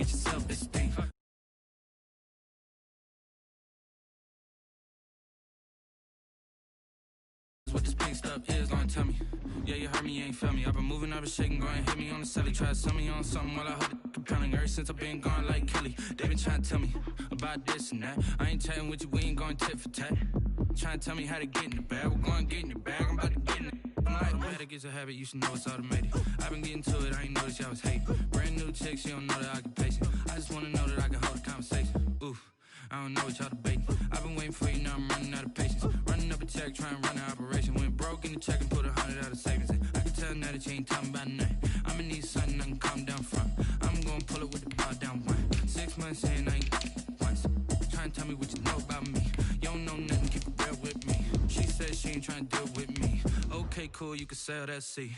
get your self-esteem. What this pink stuff is, gonna tell me. Yeah, you heard me, you ain't feel me. I've been moving, I've been shaking, go and hit me on the celly. Try to sell me on something while I heard it compelling. Ever since I've been gone like Kelly, they been trying to tell me about this and that. I ain't chatting with you, we ain't going tit for tat. Trying to tell me how to get in the bag, we're going to get in the bag, I'm about to get in it. I'm like, automatic is a habit, you should know it's automated. I've been getting to it, I ain't noticed y'all was hating. Brand new chick, she don't know the occupation. I just wanna know that I can hold a conversation. Oof, I don't know what y'all debating. I've been waiting for you, now I'm running out of patience. Running up a check, trying to run an operation. Went broke in the check and put 100 out of savings in. I can tell now that you ain't talking about nothing. I'ma need something I can calm down from. I'm gonna pull it with the bar down one. 6 months in, I ain't once. Trying to tell me what you know about me. You don't know nothing, keep it real with me. She said she ain't trying to deal with me. Okay, cool, you can sell that seat.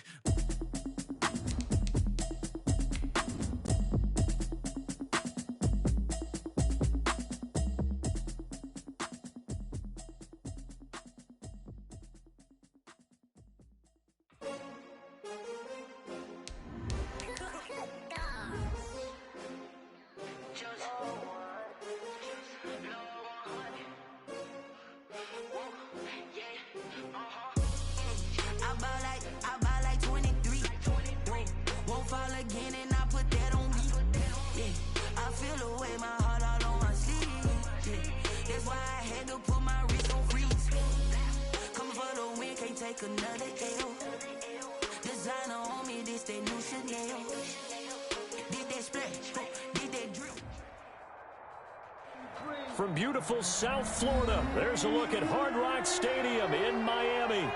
From beautiful South Florida, there's a look at Hard Rock Stadium in Miami.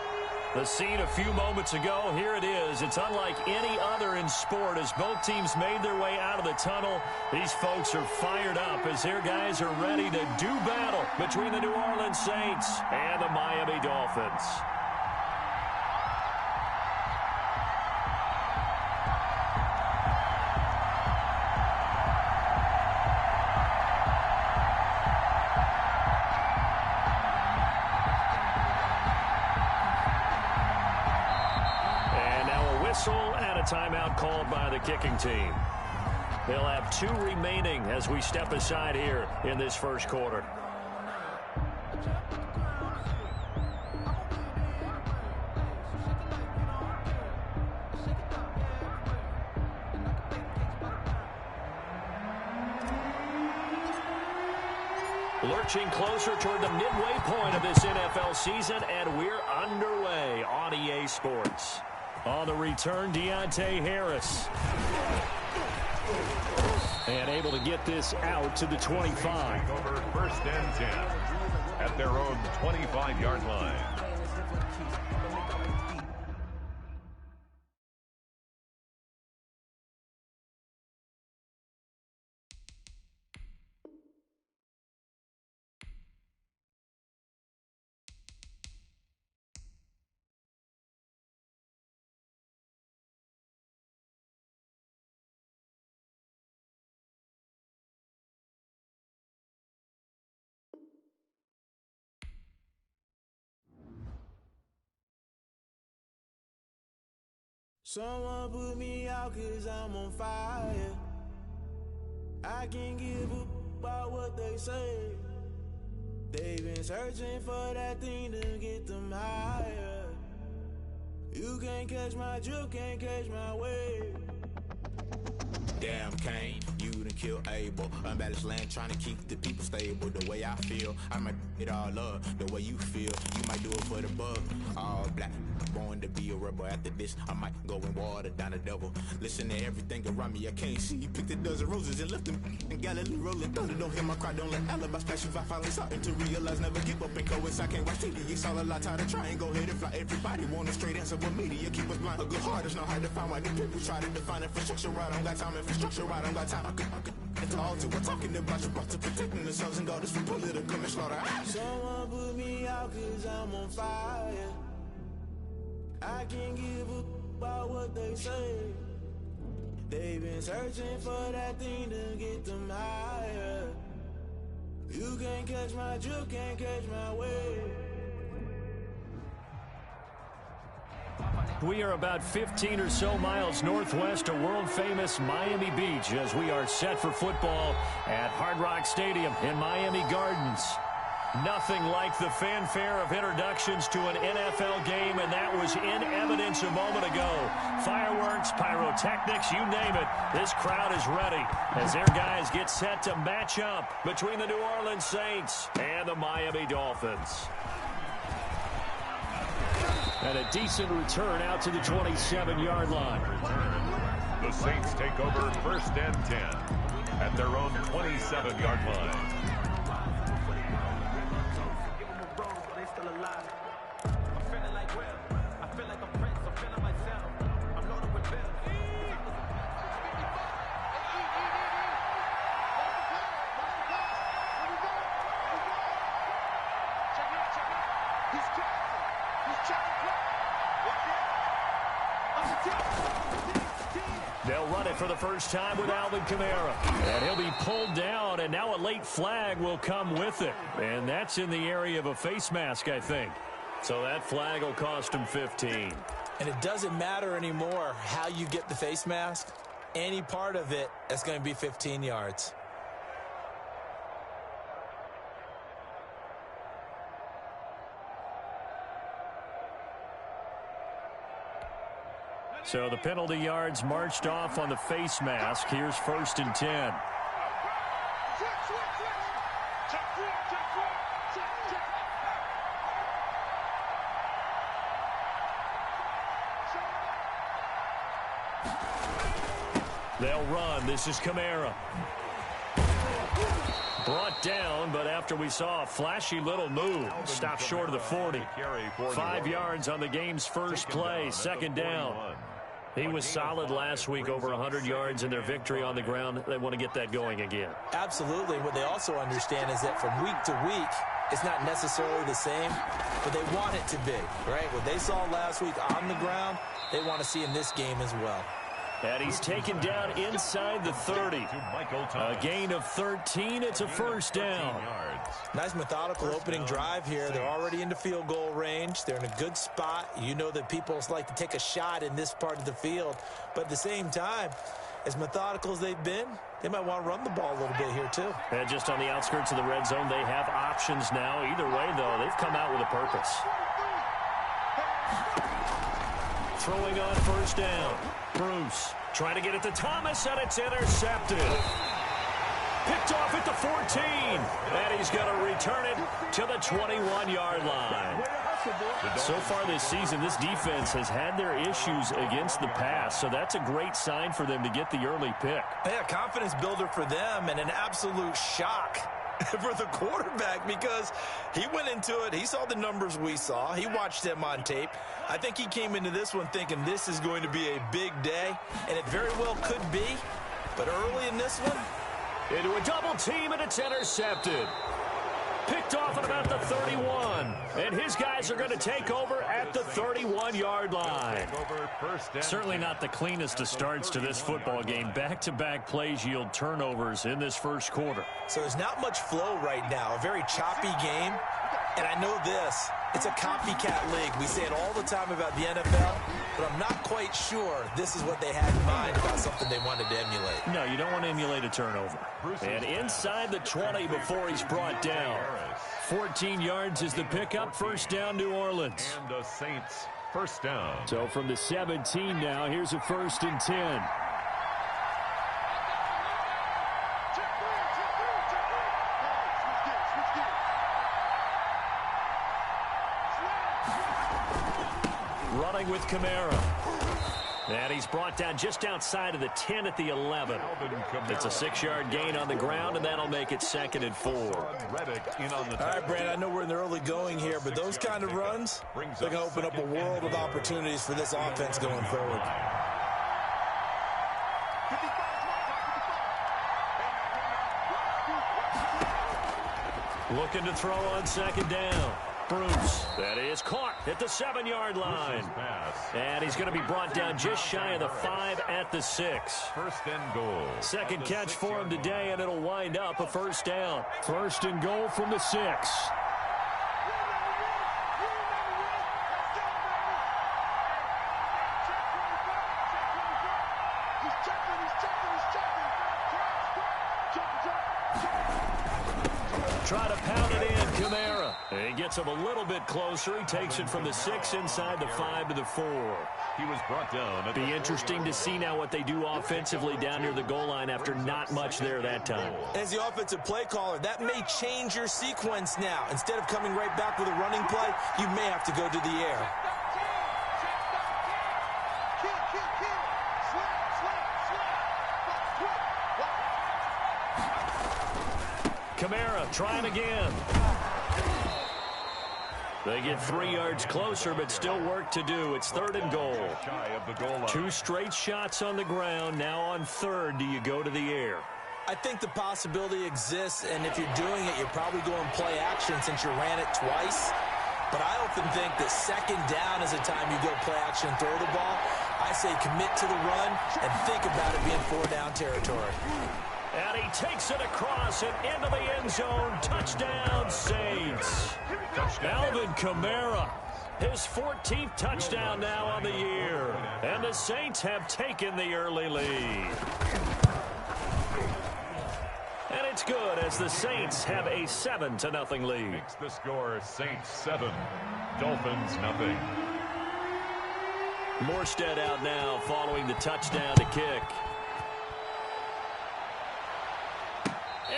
The scene a few moments ago, here it is. It's unlike any other in sport as both teams made their way out of the tunnel. These folks are fired up as their guys are ready to do battle between the New Orleans Saints and the Miami Dolphins. And a timeout called by the kicking team. They'll have 2 remaining as we step aside here in this first quarter. Lurching closer toward the midway point of this NFL season, and we're underway on EA Sports. On the return, Deontay Harris. And able to get this out to the 25. Over first and 10 at their own 25-yard line. Someone put me out 'cause I'm on fire. I can't give up about what they say. They've been searching for that thing to get them higher. You can't catch my drift, can't catch my wave. Damn Kane, you done killed Abel. Unbalanced land trying to keep the people stable. The way I feel, I might it all up. The way you feel, you might do it for the bug. All black, born to be a rebel. After this, I might go and water down the devil. Listen to everything around me, I can't see. You picked a dozen roses and left them in Galilee rolling thunder. Don't hear my cry, don't let alibis pass you. I finally starting to realize, never give up and coincide. I can't watch TV, it's all a lot. Tired of trying, go ahead and fly. Everybody want a straight answer with media, keep us blind. A good heart is not hard to find. Why the people try to define infrastructure right? I don't got time, infrastructure right, I don't got time. I could it's all to we're talking about you brought to protecting the sons and daughters from political manslaughter. Someone put me out 'cause I'm on fire. I can't give up about what they say. They've been searching for that thing to get them higher. You can't catch my drift, can't catch my wave. We are about 15 or so miles northwest of world-famous Miami Beach as we are set for football at Hard Rock Stadium in Miami Gardens. Nothing like the fanfare of introductions to an NFL game, and that was in evidence a moment ago. Fireworks, pyrotechnics, you name it. This crowd is ready as their guys get set to match up between the New Orleans Saints and the Miami Dolphins. And a decent return out to the 27-yard line. The Saints take over 1st and 10 at their own 27-yard line. They'll run it for the first time with Alvin Kamara. And he'll be pulled down, and now a late flag will come with it. And that's in the area of a face mask, I think. So that flag will cost him 15. And it doesn't matter anymore how you get the face mask. Any part of it is going to be 15 yards. So the penalty yards marched off on the face mask. Here's 1st and 10. They'll run. This is Kamara. Brought down, but after we saw a flashy little move, stopped short of the 40. 5 yards on the game's first play, 2nd down. He was solid last week, over 100 yards in their victory on the ground. They want to get that going again. Absolutely. What they also understand is that from week to week, it's not necessarily the same, but they want it to be, right? What they saw last week on the ground, they want to see in this game as well. And he's taken down inside the 30. A gain of 13. It's a 1st down. Nice methodical opening drive here. They're already into field goal range. They're in a good spot. You know that people like to take a shot in this part of the field. But at the same time, as methodical as they've been, they might want to run the ball a little bit here too. And just on the outskirts of the red zone, they have options now. Either way, though, they've come out with a purpose. Throwing on 1st down. Bruce trying to get it to Thomas, and it's intercepted. Picked off at the 14. And he's going to return it to the 21-yard line. So far this season, this defense has had their issues against the pass, so that's a great sign for them to get the early pick. Yeah, confidence builder for them and an absolute shock for the quarterback because he went into it. He saw the numbers we saw. He watched them on tape. I think he came into this one thinking this is going to be a big day, and it very well could be. But early in this one, into a double team, and it's intercepted. Picked off at about the 31. And his guys are going to take over at the 31-yard line. Certainly not the cleanest of starts to this football game. Back-to-back plays yield turnovers in this first quarter. So there's not much flow right now. A very choppy game. And I know this. It's a copycat league. We say it all the time about the NFL, but I'm not quite sure this is what they had in mind about something they wanted to emulate. No, you don't want to emulate a turnover. And inside the 20 before he's brought down. 14 yards is the pickup. 1st down, New Orleans. And the Saints, 1st down. So from the 17 now, here's a 1st and 10. Running with Kamara. And he's brought down just outside of the 10 at the 11. It's a 6-yard gain on the ground, and that'll make it 2nd and 4. All right, Brad, I know we're in the early going here, but those kind of runs, they're going to open up a world of opportunities for this offense going forward. Looking to throw on 2nd down. Bruce, that is caught at the 7-yard line. And he's going to be brought down just shy of the 5 at the 6. 1st and goal. 2nd catch for him today, and it'll wind up a 1st down. 1st and goal from the 6. Try to pound it in, Kamara. He gets him a little bit closer. He takes it from the 6 inside the 5 to the 4. He was brought down. Be interesting to see now what they do offensively down near the goal line after not much there that time. As the offensive play caller, that may change your sequence now. Instead of coming right back with a running play, you may have to go to the air. Kamara trying again. They get 3 yards closer, but still work to do. It's 3rd and goal. 2 straight shots on the ground. Now on 3rd, do you go to the air? I think the possibility exists, and if you're doing it, you're probably going play action since you ran it twice. But I often think that 2nd down is the time you go play action and throw the ball. I say commit to the run and think about it being 4-down territory. And he takes it across and into the end zone. Touchdown, Saints. Alvin Kamara, his 14th touchdown now on the year. And the Saints have taken the early lead. And it's good as the Saints have a 7-0 lead. Makes the score Saints 7, Dolphins 0. Morstead out now following the touchdown to kick.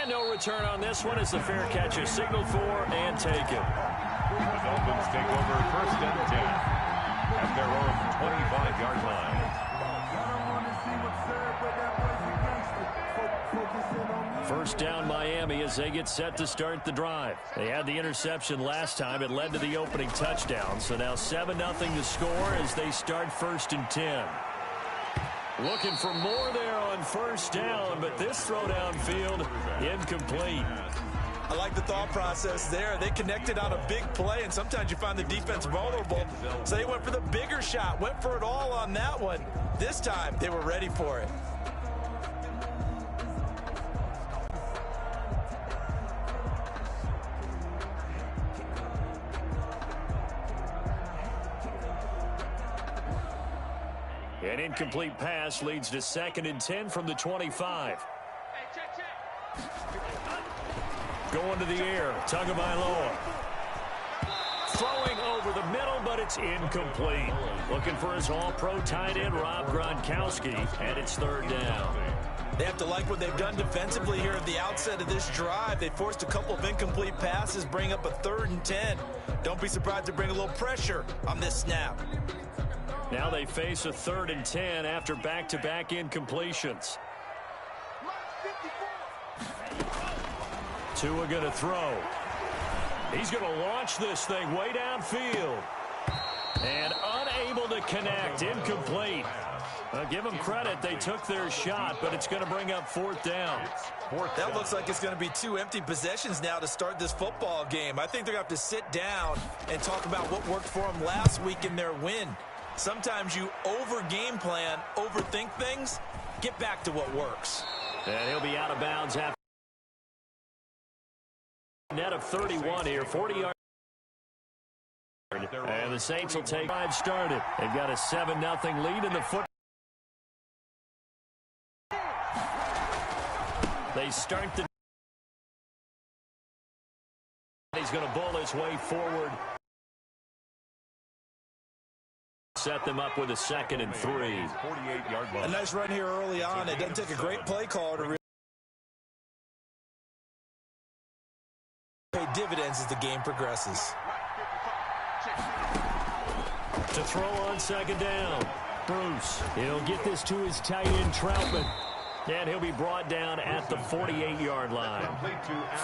And no return on this one as the fair catch is signaled for and taken. The Dolphins take over 1st and 10 at their own 25-yard line. 1st down Miami as they get set to start the drive. They had the interception last time. It led to the opening touchdown. So now 7-0 to score as they start 1st and 10. Looking for more there on 1st down, but this throw downfield incomplete. I like the thought process there. They connected on a big play, and sometimes you find the defense vulnerable. So they went for the bigger shot, went for it all on that one. This time, they were ready for it. An incomplete pass leads to 2nd and 10 from the 25. Going to the air, Tagovailoa. Throwing over the middle, but it's incomplete. Looking for his all-pro tight end, Rob Gronkowski, and it's 3rd down. They have to like what they've done defensively here at the outset of this drive. They forced a couple of incomplete passes, bring up a 3rd and 10. Don't be surprised to bring a little pressure on this snap. Now they face a 3rd and 10 after back-to-back incompletions. Tua going to throw. He's going to launch this thing way downfield. And unable to connect. Incomplete. Give them credit. They took their shot, but it's going to bring up 4th down. That looks like it's going to be 2 empty possessions now to start this football game. I think they're going to have to sit down and talk about what worked for them last week in their win. Sometimes you over-game plan, overthink things, get back to what works. And he'll be out of bounds after net of 31 here, 40 yards. And the Saints will take 5 started. They've got a 7-0 lead in the foot. They start the. He's going to bowl his way forward. Set them up with a 2nd and 3. 48-yard line. A nice run here early on. It doesn't take a great play caller to really pay dividends as the game progresses. To throw on 2nd down. Bruce. He'll get this to his tight end, Troutman. And he'll be brought down at the 48-yard line.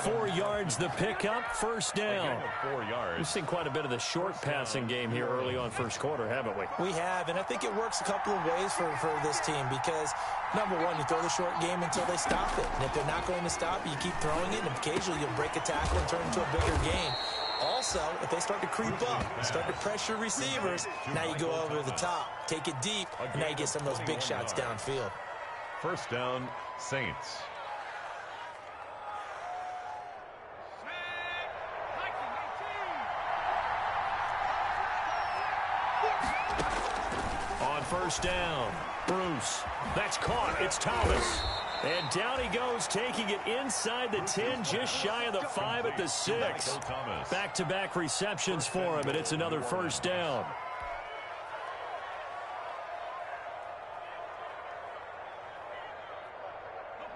4 yards the pickup, 1st down. 4 yards. We've seen quite a bit of the short passing game here early on 1st quarter, haven't we? We have, and I think it works a couple of ways for this team because, number one, you throw the short game until they stop it. And if they're not going to stop it, you keep throwing it, and occasionally you'll break a tackle and turn it into a bigger game. Also, if they start to creep up, start to pressure receivers, now you go over the top, take it deep, and now you get some of those big shots downfield. 1st down, Saints. On 1st down, Bruce. That's caught. It's Thomas. And down he goes, taking it inside the 10, just shy of the 5 at the 6. Back-to-back receptions for him, and it's another first down.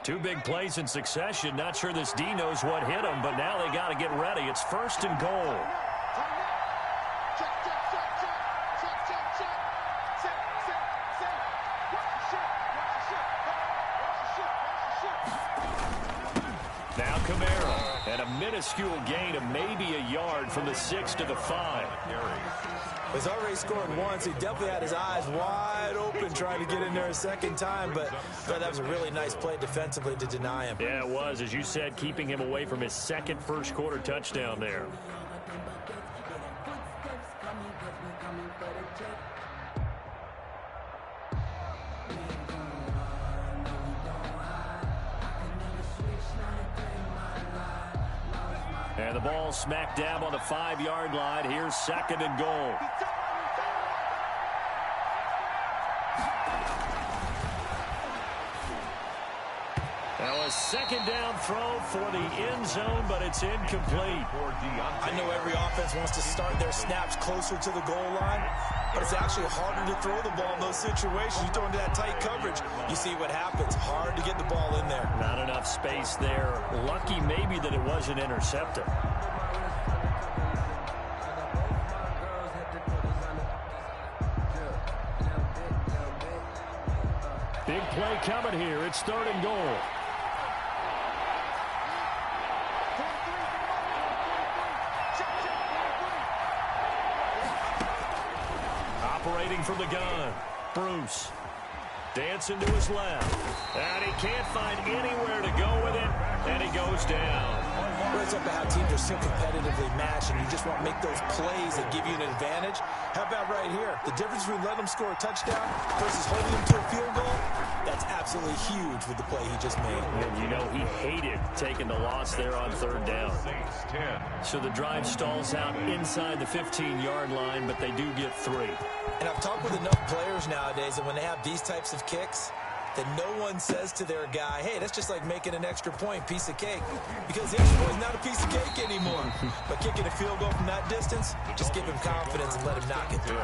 Two big plays in succession. Not sure this D knows what hit him, but now they got to get ready. It's first and goal. Now Kamara, and a minuscule gain of maybe a yard from the 6 to the 5. He's already scored once. He definitely had his eyes wide open trying to get in there a second time, but that was a really nice play defensively to deny him. Yeah, it was, as you said, keeping him away from his second first-quarter touchdown there. And the ball smack dab on the 5-yard line. Here's second and goal. Now a second down throw for the end zone, but it's incomplete. I know every offense wants to start their snaps closer to the goal line, but it's actually harder to throw the ball in those situations. You throw into that tight coverage, you see what happens. Hard to get the ball in there. Not enough space there. Lucky maybe that it wasn't intercepted. Big play coming here. It's third and goal. Operating from the gun, Bruce. Dancing to his left. And he can't find anywhere to go with it, and he goes down. Well, it's up to how teams are so competitively matched, and you just want to make those plays that give you an advantage. How about right here? The difference between letting them score a touchdown versus holding them to a field goal, that's absolutely huge with the play he just made. And you know he hated taking the loss there on third down. So the drive stalls out inside the 15-yard line, but they do get 3. And I've talked with enough players nowadays that when they have these types of kicks, that no one says to their guy, hey, that's just like making an extra point, piece of cake. Because the extra point is not a piece of cake anymore. But kicking a field goal from that distance, just give him confidence and let him knock it through.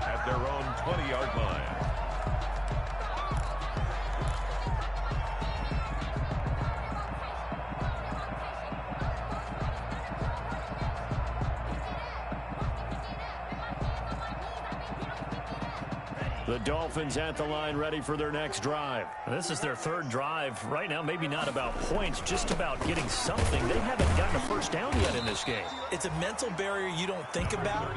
At their own 20-yard line. The Dolphins at the line, ready for their next drive. This is their third drive. Right now, maybe not about points, just about getting something. They haven't gotten a first down yet in this game. It's a mental barrier you don't think about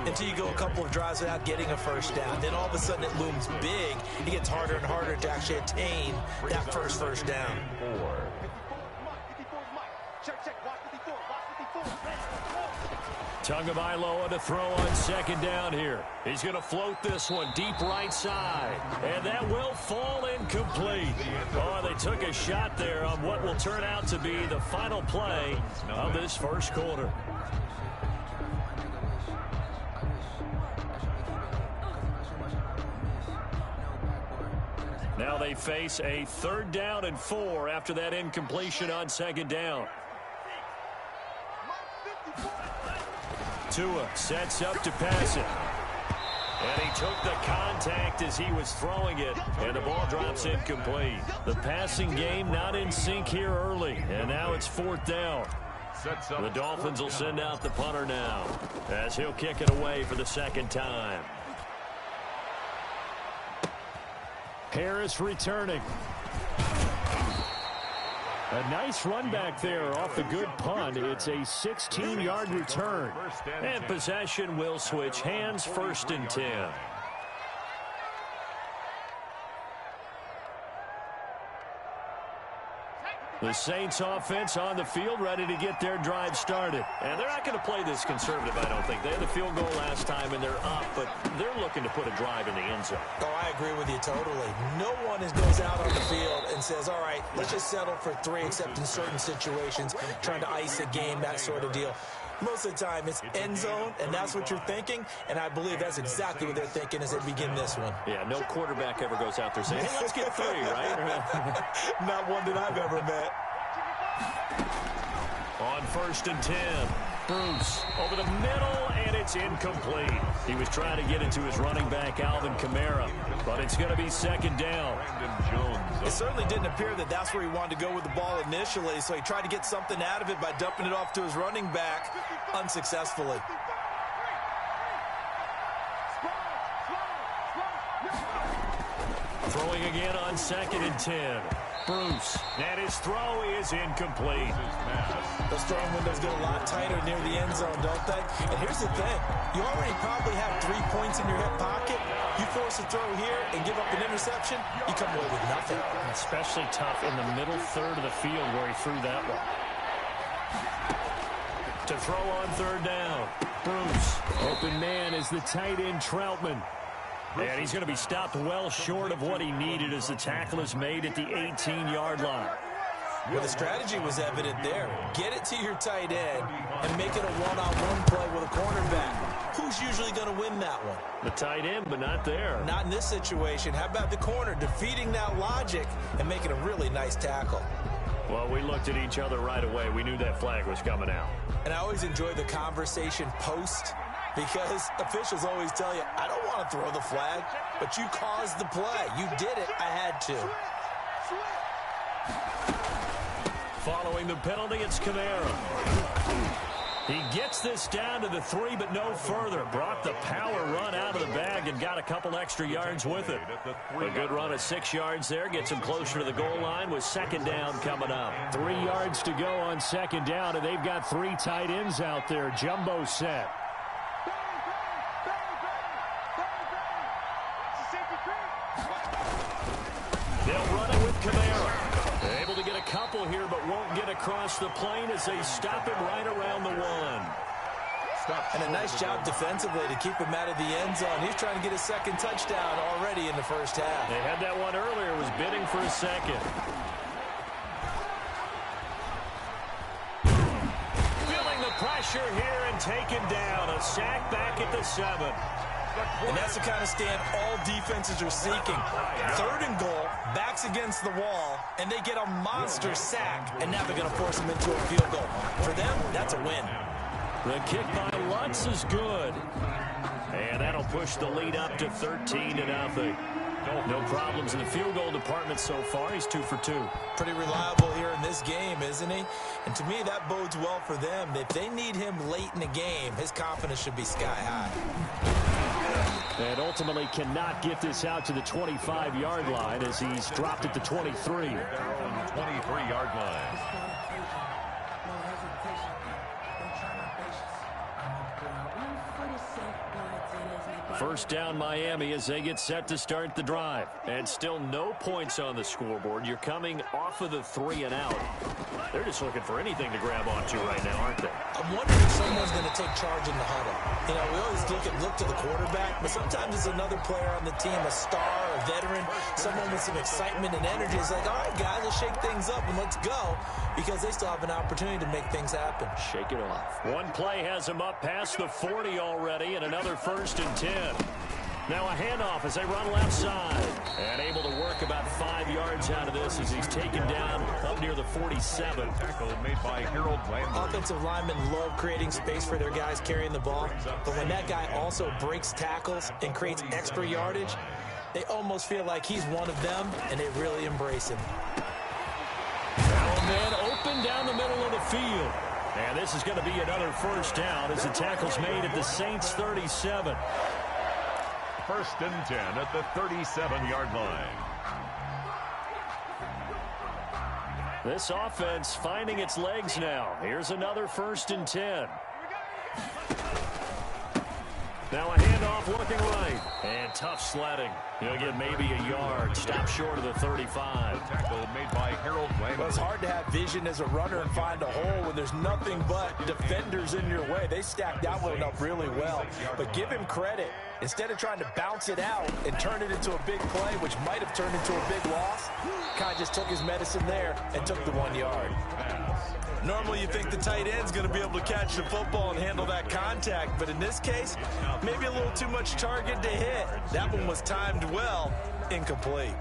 until you go a couple of drives without getting a first down. Then all of a sudden it looms big. It gets harder and harder to actually attain that first down. Tagovailoa to throw on second down here. He's going to float this one deep right side. And that will fall incomplete. Oh, they took a shot there on what will turn out to be the final play of this first quarter. Now they face a 3rd down and 4 after that incompletion on second down. Tua sets up to pass it. And he took the contact as he was throwing it, and the ball drops incomplete. The passing game not in sync here early, and now it's 4th down. The Dolphins will send out the punter now as he'll kick it away for the second time. Harris returning. A nice run back there off the good punt. It's a 16-yard return. And possession will switch hands, 1st and 10. The Saints offense on the field, ready to get their drive started. And they're not going to play this conservative, I don't think. They had the field goal last time, and they're up, but they're looking to put a drive in the end zone. Oh, I agree with you totally. No one goes out on the field and says, all right, let's just settle for 3, except in certain situations, trying to ice a game, that sort of deal. Most of the time, it's end zone, and that's what you're thinking, and I believe that's exactly what they're thinking as they begin this one. Yeah, no quarterback ever goes out there saying, hey, let's get 3, right? Not one that I've ever met. On 1st and 10. Bruce over the middle, and it's incomplete. He was trying to get into his running back, Alvin Kamara, but it's going to be 2nd down. It certainly didn't appear that that's where he wanted to go with the ball initially, so he tried to get something out of it by dumping it off to his running back unsuccessfully. Throwing again on 2nd and 10. Bruce, and his throw is incomplete. Those throwing windows get a lot tighter near the end zone, don't they? And here's the thing. You already probably have 3 points in your hip pocket. You force a throw here and give up an interception, you come away with nothing. Especially tough in the middle third of the field where he threw that one. To throw on 3rd down. Bruce, open man is the tight end Troutman. And he's going to be stopped well short of what he needed as the tackle is made at the 18-yard line. Well, the strategy was evident there. Get it to your tight end and make it a one-on-one play with a cornerback. Who's usually going to win that one? The tight end, but not there. Not in this situation. How about the corner defeating that logic and making a really nice tackle? Well, we looked at each other right away. We knew that flag was coming out. And I always enjoy the conversation post, because officials always tell you, I don't want to throw the flag, but you caused the play. You did it. I had to. Following the penalty, it's Kamara. He gets this down to the 3, but no further. Brought the power run out of the bag and got a couple extra yards with it. A good run of 6 yards there gets him closer to the goal line with 2nd down coming up. 3 yards to go on 2nd down, and they've got 3 tight ends out there. Jumbo set. They'll run it with Kamara. They're able to get a couple here, but won't get across the plane as they stop him right around the 1. And a nice job defensively to keep him out of the end zone. He's trying to get his 2nd touchdown already in the first half. They had that one earlier, was bidding for a 2nd. Feeling the pressure here and taken down. A sack back at the 7. And that's the kind of stand all defenses are seeking. 3rd and goal, backs against the wall, and they get a monster sack, and now they're going to force them into a field goal. For them, that's a win. The kick by Lutz is good. And that'll push the lead up to 13-0. No problems in the field goal department so far. He's 2 for 2. Pretty reliable here in this game, isn't he? And to me, that bodes well for them. If they need him late in the game, his confidence should be sky high. And ultimately cannot get this out to the 25-yard line as he's dropped at the 23. 23-yard line. First down Miami as they get set to start the drive. And still no points on the scoreboard. You're coming off of the 3 and out. They're just looking for anything to grab onto right now, aren't they? I'm wondering if someone's going to take charge in the huddle. You know, we always look to the quarterback, but sometimes it's another player on the team, a star, a veteran, someone with some excitement and energy. It's like, all right, guys, let's shake things up and let's go, because they still have an opportunity to make things happen. Shake it off. One play has him up past the 40 already, and another 1st and 10. Now a handoff as they run left side. And able to work about 5 yards out of this as he's taken down up near the 47. Tackle made by Harold Landry. Offensive linemen love creating space for their guys carrying the ball. But when that guy also breaks tackles and creates extra yardage, they almost feel like he's one of them, and they really embrace him. Now a man open down the middle of the field. And this is going to be another 1st down as the tackle's made at the Saints' 37. 1st and 10 at the 37-yard line. This offense finding its legs now. Here's another 1st and 10. Now a handoff looking right. And tough sledding. He'll get maybe a yard. Stop short of the 35. Tackle made by Harold Landry. Well, it's hard to have vision as a runner and find a hole when there's nothing but defenders in your way. They stacked that one up really well. But give him credit. Instead of trying to bounce it out and turn it into a big play, which might have turned into a big loss, kind of just took his medicine there and took the 1 yard. Normally you think the tight end's going to be able to catch the football and handle that contact, but in this case, maybe a little too much target to hit. That one was timed well, incomplete.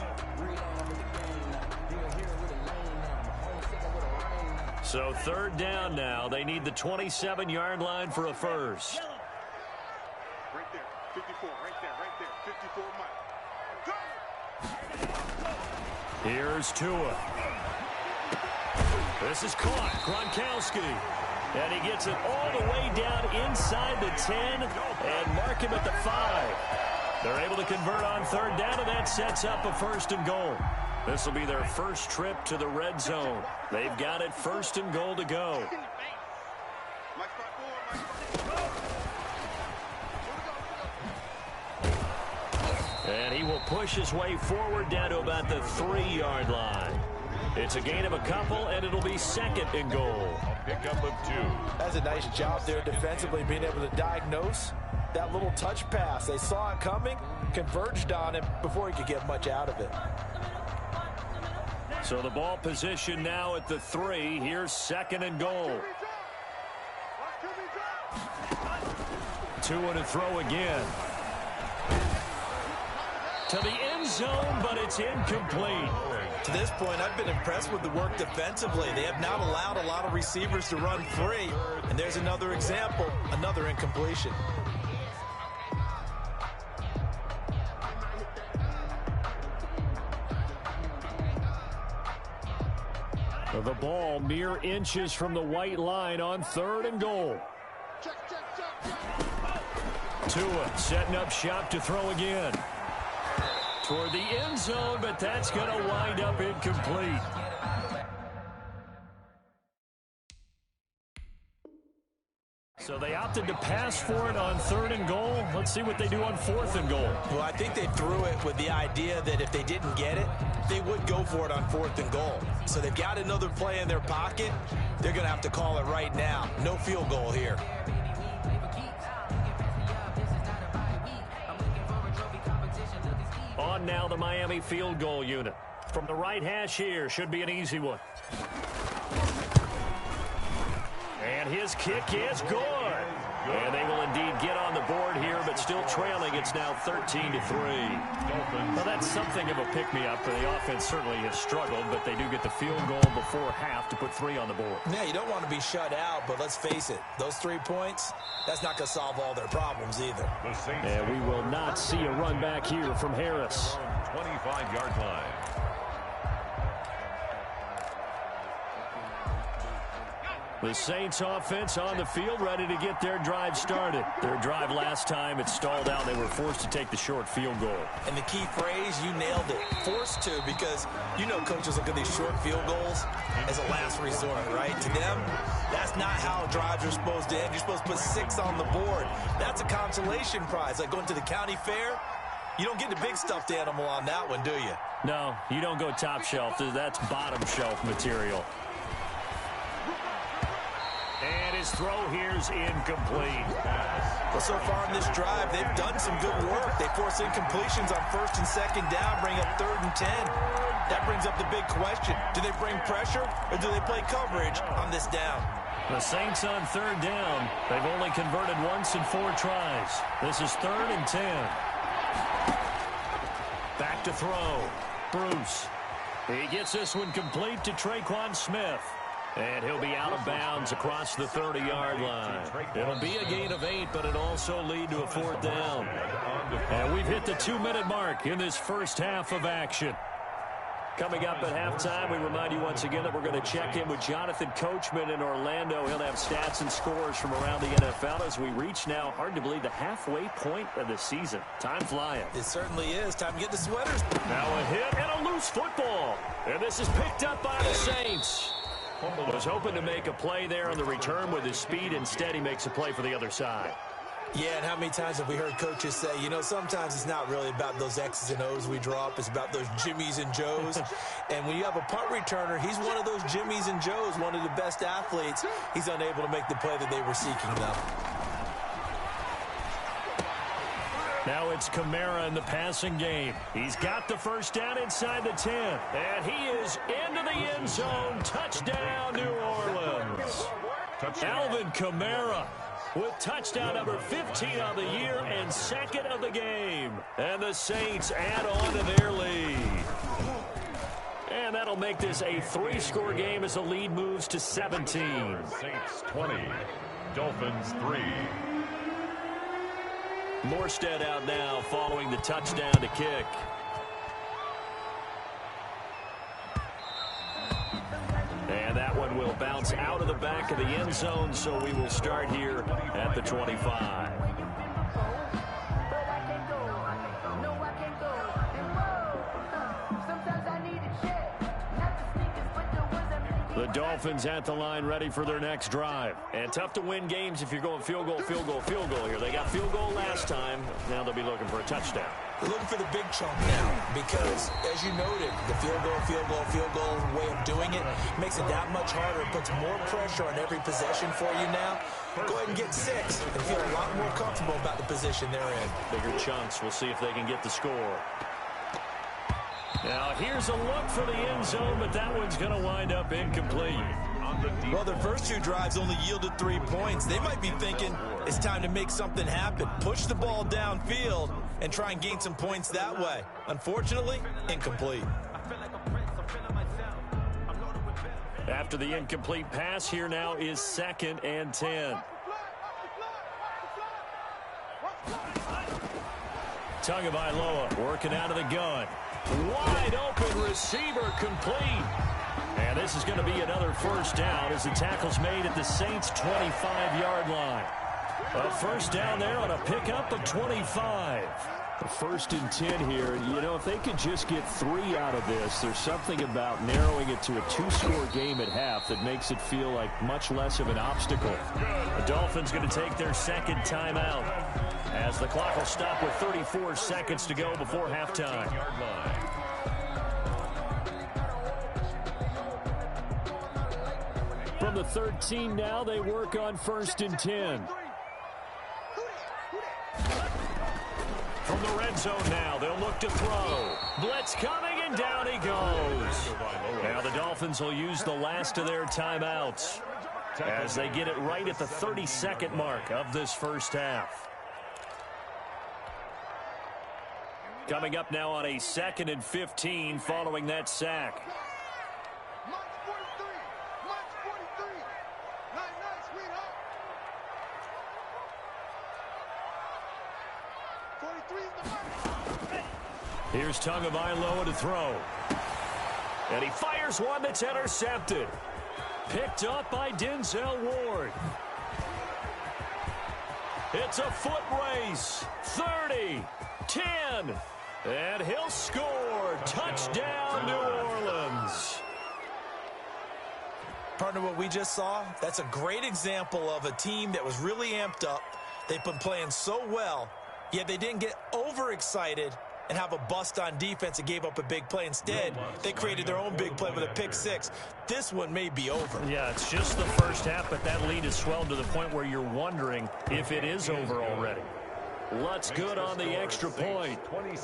So 3rd down now. They need the 27-yard line for a first. Right there, 54, right there, 54 mile. Here's Tua. This is caught. Gronkowski. And he gets it all the way down inside the 10 and mark him at the 5. They're able to convert on 3rd down, and that sets up a 1st and goal. This will be their first trip to the red zone. They've got it 1st and goal to go. And he will push his way forward down to about the 3-yard line. It's a gain of a couple, and it'll be 2nd and goal. Pickup of 2. That's a nice job there defensively, being able to diagnose that little touch pass. They saw it coming, converged on him before he could get much out of it. So the ball position now at the 3. Here's 2nd and goal. Tua to throw again. To the end zone, but it's incomplete. To this point, I've been impressed with the work defensively. They have not allowed a lot of receivers to run free. And there's another example, another incompletion. The ball mere inches from the white line on 3rd and goal. Tua setting up shop to throw again. Toward the end zone, but that's going to wind up incomplete. So they opted to pass for it on 3rd and goal. Let's see what they do on 4th and goal. Well, I think they threw it with the idea that if they didn't get it, they would go for it on 4th and goal. So they've got another play in their pocket. They're going to have to call it right now. No field goal here. On now the Miami field goal unit. From the right hash here, should be an easy one. And his kick is good. And they will indeed get on the board here, but still trailing. It's now 13-3. Well, that's something of a pick-me-up. The offense certainly has struggled, but they do get the field goal before half to put 3 on the board. Yeah, you don't want to be shut out, but let's face it. Those 3 points, that's not going to solve all their problems either. And we will not see a run back here from Harris. 25-yard line. The Saints offense on the field, ready to get their drive started. Their drive last time, it stalled out. They were forced to take the short field goal. And the key phrase, you nailed it. Forced to, because you know coaches look at these short field goals as a last resort, right? To them, that's not how drives are supposed to end. You're supposed to put 6 on the board. That's a consolation prize, like going to the county fair. You don't get the big stuffed animal on that one, do you? No, you don't go top shelf. That's bottom shelf material. And his throw here's incomplete. Well, so far in this drive, they've done some good work. They force incompletions on 1st and 2nd down, bring up 3rd and 10. That brings up the big question. Do they bring pressure or do they play coverage on this down? The Saints on 3rd down. They've only converted once in 4 tries. This is 3rd and 10. Back to throw. Bruce. He gets this one complete to Traquan Smith. And he'll be out of bounds across the 30-yard line. It'll be a gain of 8, but it'll also lead to a 4th down. And we've hit the 2-minute mark in this first half of action. Coming up at halftime, we remind you once again that we're going to check in with Jonathan Coachman in Orlando. He'll have stats and scores from around the NFL as we reach now, hard to believe, the halfway point of the season. Time flying. It certainly is. Time to get the sweaters. Now a hit and a loose football. And this is picked up by the Saints. Was hoping to make a play there on the return with his speed. Instead, he makes a play for the other side. Yeah, and how many times have we heard coaches say, you know, sometimes it's not really about those X's and O's we draw up. It's about those Jimmies and Joes. And when you have a punt returner, he's one of those Jimmies and Joes, one of the best athletes. He's unable to make the play that they were seeking, though. Now it's Kamara in the passing game. He's got the first down inside the 10. And he is into the end zone. Touchdown, New Orleans. Alvin Kamara with touchdown number 15 on the year and second of the game. And the Saints add on to their lead. And that'll make this a 3-score game as the lead moves to 17. Saints 20, Dolphins 3. Morstead out now following the touchdown to kick. And that one will bounce out of the back of the end zone, so we will start here at the 25. The Dolphins at the line ready for their next drive. And tough to win games if you're going field goal, field goal, field goal here. They got field goal last time. Now they'll be looking for a touchdown. They're looking for the big chunk now because, as you noted, the field goal way of doing it makes it that much harder. It puts more pressure on every possession for you now. Go ahead and get 6 and feel a lot more comfortable about the position they're in. Bigger chunks. We'll see if they can get the score. Now, here's a look for the end zone, but that one's going to wind up incomplete. Well, their first 2 drives only yielded 3 points. They might be thinking it's time to make something happen. Push the ball downfield and try and gain some points that way. Unfortunately, incomplete. After the incomplete pass, here now is 2nd and 10. Tagovailoa working out of the gun. Wide open receiver complete. And this is going to be another first down as the tackle's made at the Saints' 25-yard line. A first down there on a pickup of 25. A 1st and 10 here. You know, if they could just get 3 out of this, there's something about narrowing it to a 2-score game at half that makes it feel like much less of an obstacle. The Dolphins going to take their 2nd timeout as the clock will stop with 34 seconds to go before halftime. From the 13 now, they work on 1st and 10. From the red zone now, they'll look to throw. Blitz coming, and down he goes. Now the Dolphins will use the last of their timeouts as they get it right at the 32nd mark of this first half. Coming up now on a 2nd and 15 following that sack. Here's Tagovailoa to throw. And he fires one that's intercepted. Picked up by Denzel Ward. It's a foot race. 30, 10, and he'll score. Touchdown, New Orleans. Partner, what we just saw, that's a great example of a team that was really amped up. They've been playing so well, yet they didn't get overexcited and have a bust on defense and gave up a big play. Instead, they created their own big play with a pick 6. This one may be over. Yeah, it's just the first half, but that lead has swelled to the point where you're wondering if it is over already. Lutz good on the extra point.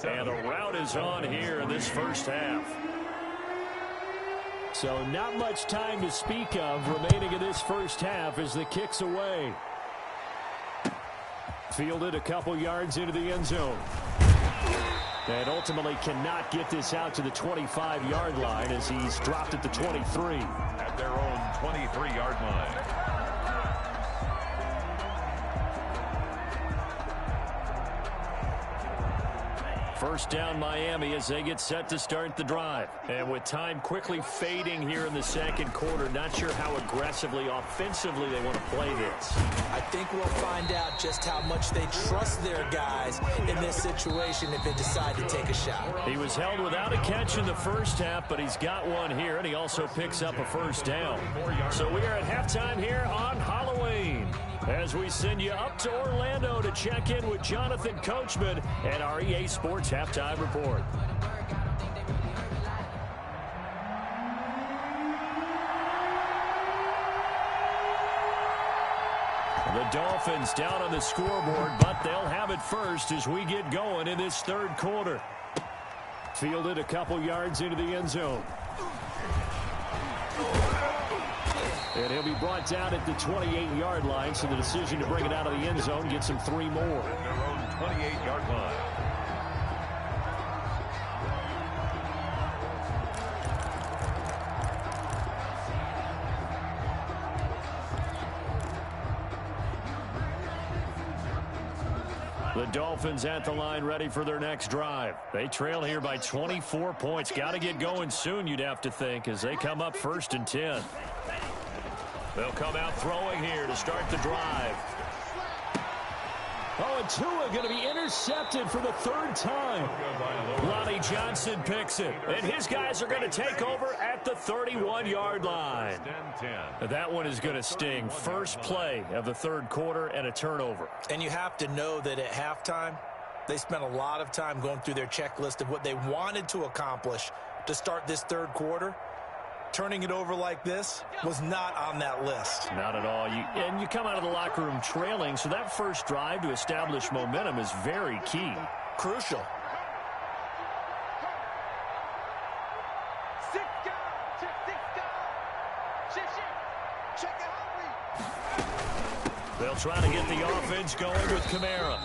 And the route is on here in this first half. So not much time to speak of remaining in this first half as the kick's away. Fielded a couple yards into the end zone. And ultimately cannot get this out to the 25-yard line as he's dropped at the 23. At their own 23-yard line. First down Miami as they get set to start the drive. And with time quickly fading here in the second quarter, not sure how aggressively, offensively they want to play this. I think we'll find out just how much they trust their guys in this situation if they decide to take a shot. He was held without a catch in the first half, but he's got one here, and he also picks up a first down. So we are at halftime here on Halloween as we send you up to Orlando to check in with Jonathan Coachman and our EA Sports Halftime Report. The Dolphins down on the scoreboard, but they'll have it first as we get going in this third quarter. Fielded a couple yards into the end zone. And he'll be brought down at the 28-yard line, so the decision to bring it out of the end zone gets him 3 more. At their own 28-yard line. The Dolphins at the line ready for their next drive. They trail here by 24 points. Got to get going soon, you'd have to think, as they come up 1st and 10. They'll come out throwing here to start the drive. Oh, and Tua going to be intercepted for the 3rd time. Lonnie Johnson picks it, and his guys are going to take over at the 31-yard line. That one is going to sting. First play of the 3rd quarter and a turnover. And you have to know that at halftime, they spent a lot of time going through their checklist of what they wanted to accomplish to start this 3rd quarter. Turning it over like this was not on that list. Not at all. And you come out of the locker room trailing, so that first drive to establish momentum is very key. Crucial. They'll try to get the offense going with Kamara.